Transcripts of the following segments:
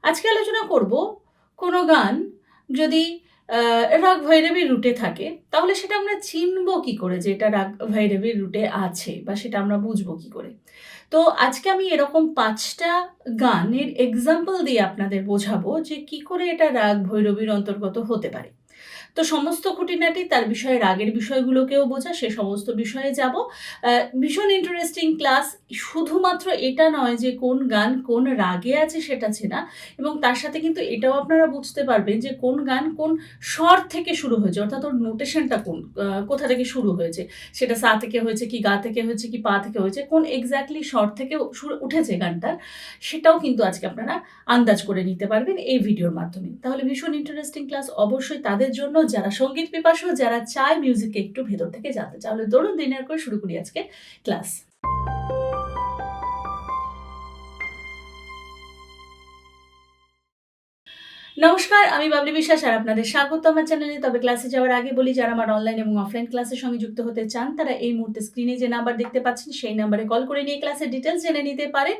আজকে আলোচনা করব কোনো গান যদি রাগ ভৈরবী রুটে থাকে তাহলে সেটা আমরা চিনবো কি করে যে এটা রাগ ভৈরবীর রুটে আছে বা সেটা আমরা বুঝবো কি করে। তো আজকে আমি এরকম ৫টা গানের এক্সাম্পল দিয়ে আপনাদের বোঝাবো যে কি করে এটা রাগ ভৈরবীর অন্তর্গত হতে পারে। তো সমস্ত খুঁটিনাটি তার বিষয়ে রাগের বিষয়গুলোকেও বোঝা সে সমস্ত বিষয়ে যাব। ভীষণ ইন্টারেস্টিং ক্লাস। শুধুমাত্র এটা নয় যে কোন গান কোন রাগে আছে সেটা চেনা, এবং তার সাথে কিন্তু এটাও আপনারা বুঝতে পারবেন যে কোন গান কোন স্বর থেকে শুরু হয়েছে, অর্থাৎ ওর নোটেশনটা কোথা থেকে শুরু হয়েছে। সেটা সা থেকে হয়েছে কি গা থেকে হয়েছে কি পা থেকে হয়েছে, কোন এক্স্যাক্টলি স্বর থেকে উঠেছে গানটার, সেটাও কিন্তু আজকে আপনারা আন্দাজ করে নিতে পারবেন এই ভিডিওর মাধ্যমে। তাহলে ভীষণ ইন্টারেস্টিং ক্লাস অবশ্যই তাদের জন্য যারা সঙ্গীত পিপাসু, যারা চায় মিউজিককে একটু ভেতর থেকে জানতে। তাহলে ধরুন দেরি না করে শুরু করি আজকে ক্লাস। নমস্কার, আমি বাবলি বিশ্বাস আর আপনাদের স্বাগত আমার চ্যানেলে। তবে ক্লাসে যাওয়ার আগে বলি, যারা আমার অনলাইন এবং অফলাইন ক্লাসের সঙ্গে যুক্ত হতে চান তারা এই মুহূর্তে স্ক্রিনে যে নাম্বার দেখতে পাচ্ছেন সেই নাম্বারে কল করে নিয়ে ক্লাসের ডিটেলস জেনে নিতে পারেন।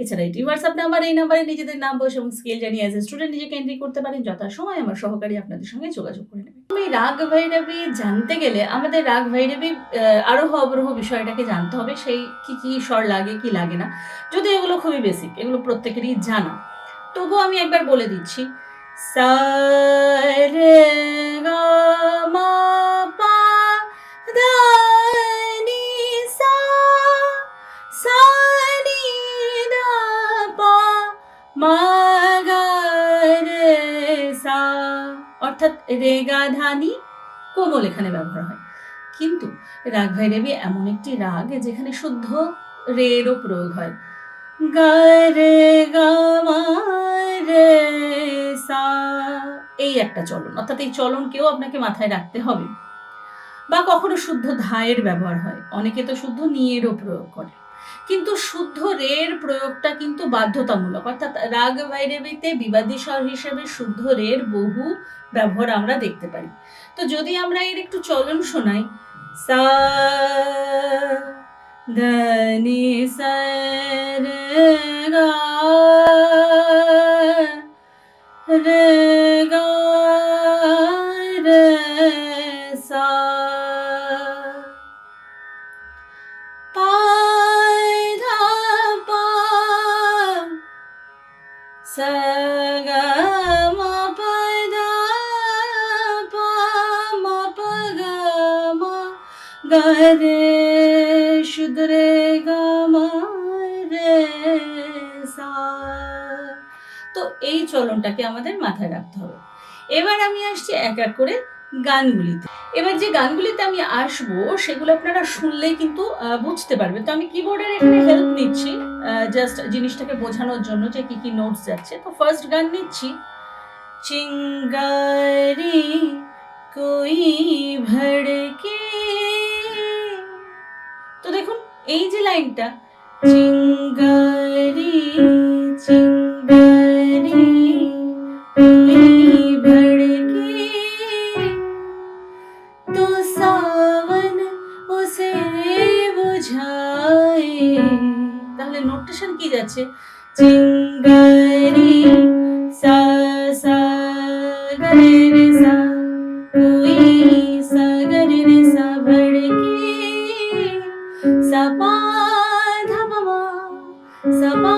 এছাড়া এটি হোয়াটসঅ্যাপ নাম্বার, এই নাম্বারে নিজেদের নাম, বয়স এবং স্কিল জানিয়ে অ্যাজ এ স্টুডেন্ট নিজেকে এন্ট্রি করতে পারেন। যথাসময় আমার সহকারী আপনাদের সঙ্গে যোগাযোগ করে নেবেন। আমি রাগ ভৈরবী জানতে গেলে আমাদের রাগ ভৈরবী আরোহ অবরোহ বিষয়টাকে জানতে হবে, সেই কি স্বর লাগে কি লাগে না। যদি এগুলো খুবই বেসিক, এগুলো প্রত্যেকেরই জানা, তবুও আমি একবার বলে দিচ্ছি। সা রে গা মা পা ধা নি সা, সা নি ধা পা মা গা রে সা, অর্থাৎ রে গা ধা নি কোমল এখানে ব্যবহার হয়। কিন্তু রাগ ভৈরবী এমন একটি রাগ যেখানে শুদ্ধ রেরও প্রয়োগ হয়। গা রে গা মা রে সা, এই একটা চলন, অর্থাৎ এই চলনকেও আপনাকে মাথায় রাখতে হবে। বা কখনো শুদ্ধ ধায়ের ব্যবহার হয়, অনেকে তো শুদ্ধ নিয়েরও প্রয়োগ করে, কিন্তু শুদ্ধ রের প্রয়োগটা কিন্তু বাধ্যতামূলক। অর্থাৎ রাগ ভৈরবীতে বিবাদী স্বর হিসেবে শুদ্ধ রের বহু ব্যবহার আমরা দেখতে পাই। তো যদি আমরা এর একটু চলন শোনাই, সা ধা নি সা রে গা রে গা রে সা, পা ধা পা সা গা মা পা ধা পা মা পা গা মা গা রে শুদ্ধ রে গা মা রে সা। তো এই চলনটাকে আমাদের মাথায় রাখতে হবে। এবার আমি আসছি এক এক করে গানগুলিতে। এবার যে গানগুলিতে আমি আসবো সেগুলো আপনারা শুনলেই কিন্তু বুঝতে পারবেন। তো আমি কিবোর্ডের এখানে হেল্প নিচ্ছি জাস্ট জিনিসটাকে বোঝানোর জন্য যে কি নোটস যাচ্ছে। তো ফার্স্ট গান নিচ্ছি, চিঙ্গারি কোই ভড়কে। তো দেখুন এই যে লাইনটা, চিঙ্গারি চিঙ্গারি कोई भड़के तो सावन उसे बुझाए। তাহলে নোটেশন কি যাচ্ছে, চিঙ্গারি সা সা গে রে সা, कोई সা গে রে সা ভড়কে, সা পা ধা মা মা, সা পা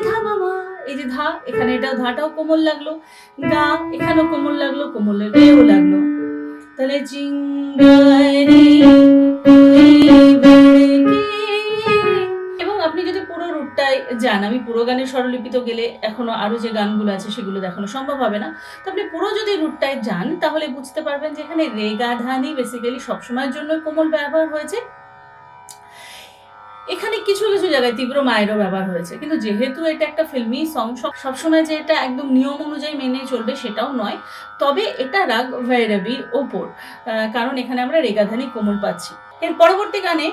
ধা মা মা। এই যে ধা, এখানে এটাও ধাটাও কোমল লাগলো, গা এখানেও কোমল লাগলো, কোমল রেও লাগলো। তাহলে চিঙ্গারি কোই ভড়কে। এবং আপনি যদি পুরো রুটটায় যান, আমি পুরো গানের স্বরলিপিতে গেলে এখনো আরো যে গানগুলো আছে সেগুলো দেখানো সম্ভব হবে না, তো আপনি পুরো যদি রুটটায় যান তাহলে বুঝতে পারবেন যে এখানে রে গা ধা নি বেসিক্যালি সবসময়ের জন্য কোমল ব্যবহার হয়েছে। এখানে কিছু জায়গায় তীব্র মায়েরও ব্যবহার হয়েছে, কিন্তু যেহেতু এটা একটা ফিল্মি সং, সবসময় যে এটা একদম নিয়ম অনুযায়ী মেনে চলবে সেটাও নয়। তবে এটা রাগ ভৈরবীর ওপর, কারণ এখানে আমরা রেগাধানি কোমল পাচ্ছি। এর পরবর্তী গানে,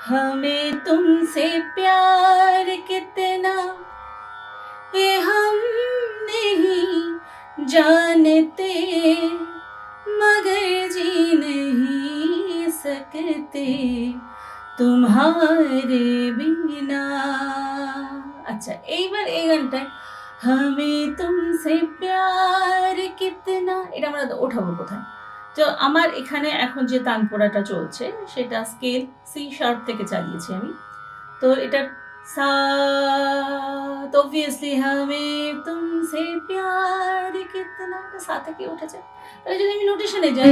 হমে তুমসে প্যার কিতনা এ হাম নেহি জানতে মগর জি নেহি সকতে तुम्हारे बिना। আচ্ছা, এইবার এই গানটায়, हमें तुमसे তুমসে প্যার কিতনা, এটা আমরা ওঠাবো কোথায়? তো আমার এখানে এখন যে তানপুরাটা চলছে সেটা স্কেল সি শার্প থেকে চালিয়েছি আমি। তো এটার সা, তো অবভিয়াসলি হামে তুমসে প্যার কিতনা, এটা সা থেকে উঠেছে। তাহলে যদি আমি নোটেশনে যাই,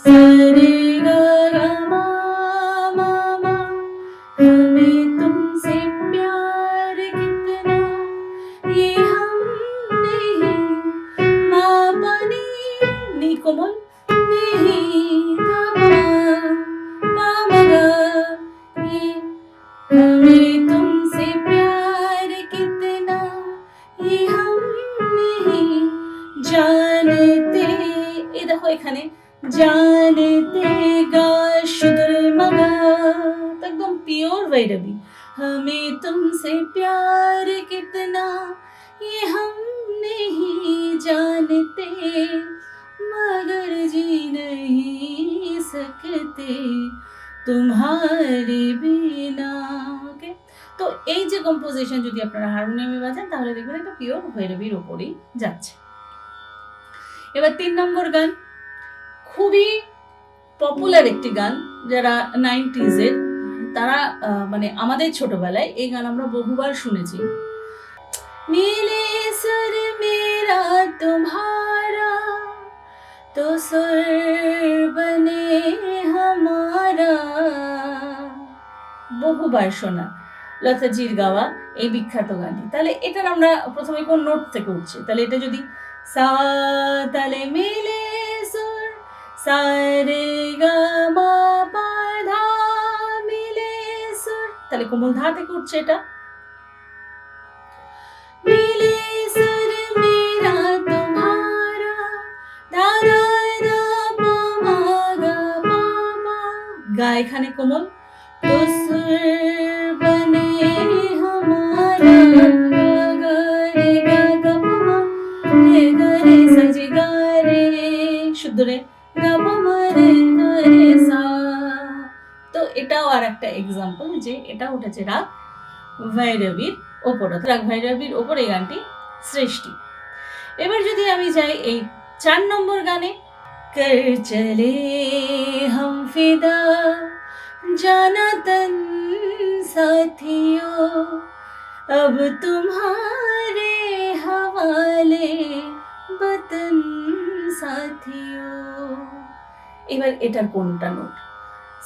সা রে গা গা মা মা মা, হামে তুমসে প্যার কিতনা, ये हम नहीं, মা পানি নি কোমল, नहीं धा पा मगा, ये हमें तुमसे प्यार कितना, ये हम नहीं जानते, এই দেখো এখানে जानते गा शुद्र मगा, তো একদম পিওর ভৈরবী। हमें तुमसे प्यार कितना, ये हम नहीं जानते, मगर जी नहीं सकते तुम्हारे बिना। ওকে, তো এই যে কম্পোজিশন যদি আপনারা হারমোনিয়ামে বাজান তাহলে দেখবেন এটা পিওর ভৈরবীর ওপরেই যাচ্ছে। এবার 3 নম্বর গান, খুবই পপুলার একটি গান, যারা 90s এর তারা মানে আমাদের ছোটবেলায় এই গান আমরা বহুবার শুনেছি। মিলে সুর মেরা তোমারা তো সুর বনে হামারা, বহুবার শোনা লতাজির গাওয়া এই বিখ্যাত গানটি। তাহলে এটার আমরা প্রথমে কোন নোট থেকে উঠছে, তাহলে এটা যদি সা, তাহলে মিলে সুর সা রে গা মা পা ধা, মিলে সুর, তাহলে কোমল ধা থেকে উঠছে এটা। মিলে সুর মেরা তোমারা, ধা রা রা পা মা গা পা মা, গা এখানে কোমল, তো সুর বনে হামারা, গা গা রে গা গা পা মা রে গা রে সা জি গা রে, শুদ্ধ রে গা পা মা রে গা রে সা। তো এটাও আর একটা এক্সাম্পল যে এটা উঠেছে রাগ ভৈরবীর ওপর, রাগ ভৈরবীর ওপর এই গানটি সৃষ্টি। এবার যদি আমি যাই এই 4 নম্বর গানে, कर चले हम फिदा जाना तन साथियों, अब तुम्हारे हवाले बतन साथियों। এবার এটার কোনটা নোট?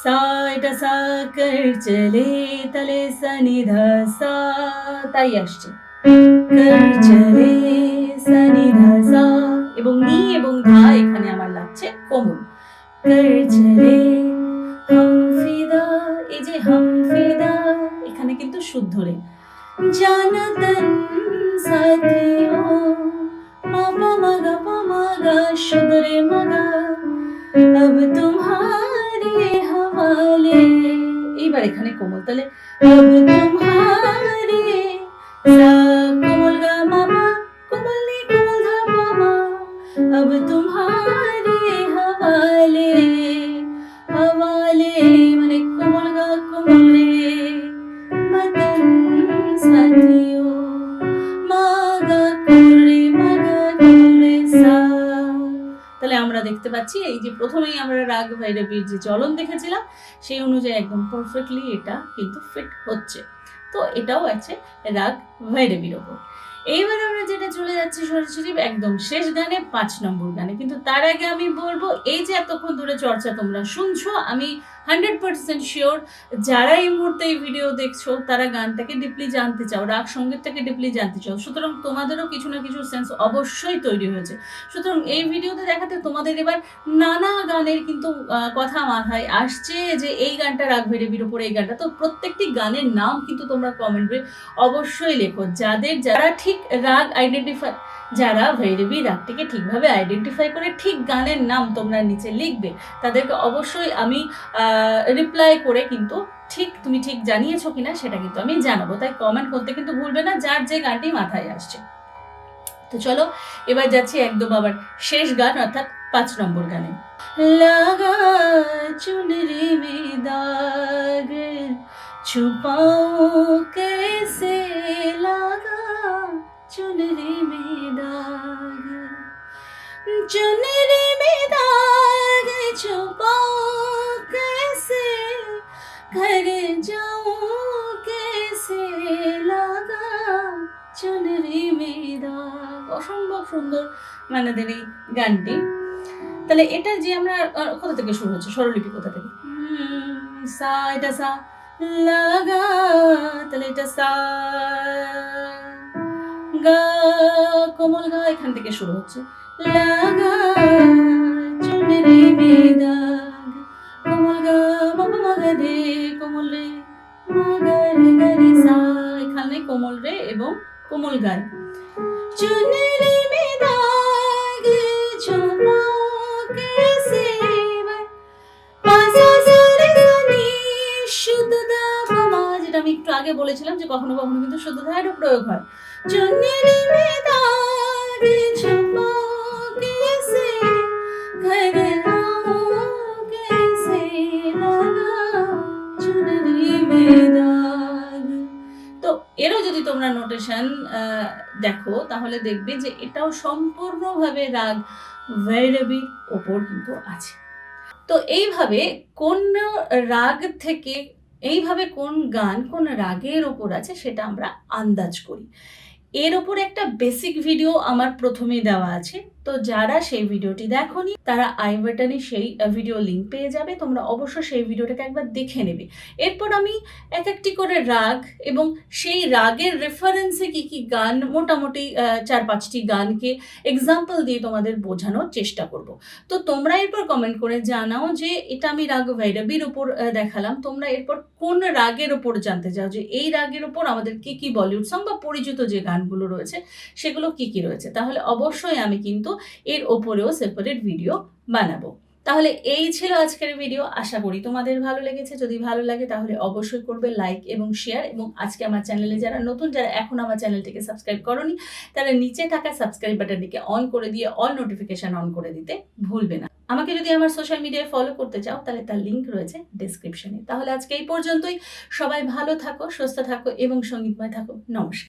সা, এটা সা, কর চলে তালে সা নি ধা সা, তাই আসছে কর চলে সা নি ধা সা, এবং নি এবং ধা এখানে আমার লাগছে কোমল। কর চলে হাম ফিদা, এই যে হাম ফিদা এখানে কিন্তু শুদ্ধ রে, জানা তন সাথিও, মা পা মা গা পা মা গা শুদ্ধ রে মা গা, अब तुम्हारे हवाले, এইবার এখানে কোমল, তাহলে अब तुम्हारे সা কোমল গা মা পা, কোমল নি কোমল ধা পা মা, अब तुम्हारे हवाले, हवाले মানে কোমল গা কোমল রে, বতন সাথিও, মা গা কোমল রে মা গা কোমল রে সা। তাহলে আমরা দেখতে পাচ্ছি এই যে প্রথমেই আমরা রাগ ভৈরবীর যে চলন দেখেছিলাম সেই অনুযায়ী একদম পারফেক্টলি এটা কিন্তু ফিট হচ্ছে। তো এটাও আছে রাগ ভৈরবীর ওপর। এইবার আমরা যেটা চলে যাচ্ছি সরাসরি একদম শেষ গানে, 5 নম্বর গানে। কিন্তু তার আগে আমি বলবো, এই যে এতক্ষণ ধরে চর্চা তোমরা শুনছো, আমি 100% শিওর যারা এই মুহূর্তে এই ভিডিও দেখছো তারা গানটাকে ডিপলি জানতে চাও, রাগ সঙ্গীতটাকে ডিপলি জানতে চাও। সুতরাং তোমাদেরও কিছু না কিছু সেন্স অবশ্যই তৈরি হয়েছে। সুতরাং এই ভিডিওতে দেখাতে তোমাদের এবার নানা গানের কিন্তু কথা মাথায় আসছে যে এই গানটা রাগ ভৈরবীর উপরে, এই গানটা। তো প্রত্যেকটি গানের নাম কিন্তু তোমরা কমেন্টে অবশ্যই লেখো, যারা ঠিক রাগ আইডেন্টিফাই, যারা ভৈরবী রাগটিকে ঠিকভাবে আইডেন্টিফাই করে ঠিক গানের নাম তোমরা নিচে লিখবে, তাদেরকে অবশ্যই আমি রিপ্লাই করে কিন্তু ঠিক তুমি ঠিক জানিয়েছো কিনা সেটা কিন্তু আমি জানাবো। তাই কমেন্ট করতে কিন্তু ভুলবে না যার যে গানটি মাথায় আসছে। তো চলো এবার যাচ্ছি একদম আবার শেষ গান, অর্থাৎ 5 নম্বর গানে। লাগা চুনরি মে দাগ छुपाऊं कैसे, लगा चुनरी में दाग, चुनरी में दाग छुपाऊं कैसे, घर जाऊं कैसे, লাগা চুনরি में দাগ। অসম্ভব সুন্দর মান্নাদের এই গানটি। তাহলে এটা যে আমরা কোথা থেকে শুরু হচ্ছে, স্বরলিপি কোথা থেকে, সা, এটা সা, লাগা, তাহলে এটা সা, গা, কোমল গা এখান থেকে শুরু হচ্ছে, লাগা চুনরি में দাগ, কোমল গা, বাবা মাগা রে, কোমল রে, মাগা রে গা রে সা, এখানে কোমল রে এবং কোমল গায়। চুনরি में দাগ ছুপাও कैसे, শুদ্ধ দা বাবা, যেটা আমি একটু আগে বলেছিলাম যে কখনো কখনো কিন্তু শুদ্ধ ধায়েরও প্রয়োগ হয়। চুনরি में दाग छुपाओ कैसे, घर आओ कैसे, লাগা চুনরি में दाग। তো এরও যদি তোমরা নোটেশন দেখো তাহলে দেখবে যে এটাও সম্পূর্ণভাবে রাগ ভৈরবীর ওপর কিন্তু আছে। তো এইভাবে কোন রাগ থেকে, এইভাবে কোন গান কোন রাগের ওপর আছে সেটা আমরা আন্দাজ করি। এর ওপর একটা বেসিক ভিডিও আমার প্রথমেই দেওয়া আছে, তো যারা সেই ভিডিওটি দেখোনি তারা আই বাটনে সেই ভিডিও লিঙ্ক পেয়ে যাবে, তোমরা অবশ্যই সেই ভিডিওটাকে একবার দেখে নেবে। এরপর আমি এক একটি করে রাগ এবং সেই রাগের রেফারেন্সে কি কি গান, মোটামুটি 4-5টি গানকে এক্সাম্পল দিয়ে তোমাদের বোঝানোর চেষ্টা করব। তো তোমরা এরপর কমেন্ট করে জানাও যে এটা আমি রাগ ভৈরবীর উপর দেখালাম, তোমরা এরপর কোন রাগের ওপর জানতে চাও, যে এই রাগের ওপর আমাদের কি কি বলিউড সং বা পরিচিত যে গানগুলো রয়েছে সেগুলো কি কি রয়েছে, তাহলে অবশ্যই আমি কিন্তু এর ওপরেও সেপারেট ভিডিও বানাবো। তাহলে এই ছিল আজকের ভিডিও, আশা করি তোমাদের ভালো লেগেছে। যদি ভালো লাগে তাহলে অবশ্যই করবে লাইক এবং শেয়ার, এবং আজকে আমার চ্যানেলে যারা নতুন, যারা এখন আমার চ্যানেলটিকে সাবস্ক্রাইব করোনি তারা নিচে থাকা সাবস্ক্রাইব বাটনটিকে অন করে দিয়ে অল নোটিফিকেশন অন করে দিতে ভুলবে না। আমাকে যদি আমার সোশ্যাল মিডিয়ায় ফলো করতে চাও তাহলে তার লিঙ্ক রয়েছে ডেসক্রিপশনে। তাহলে আজকে এই পর্যন্তই, সবাই ভালো থাকো, সুস্থ থাকো এবং সঙ্গীতময় থাকো। নমস্কার।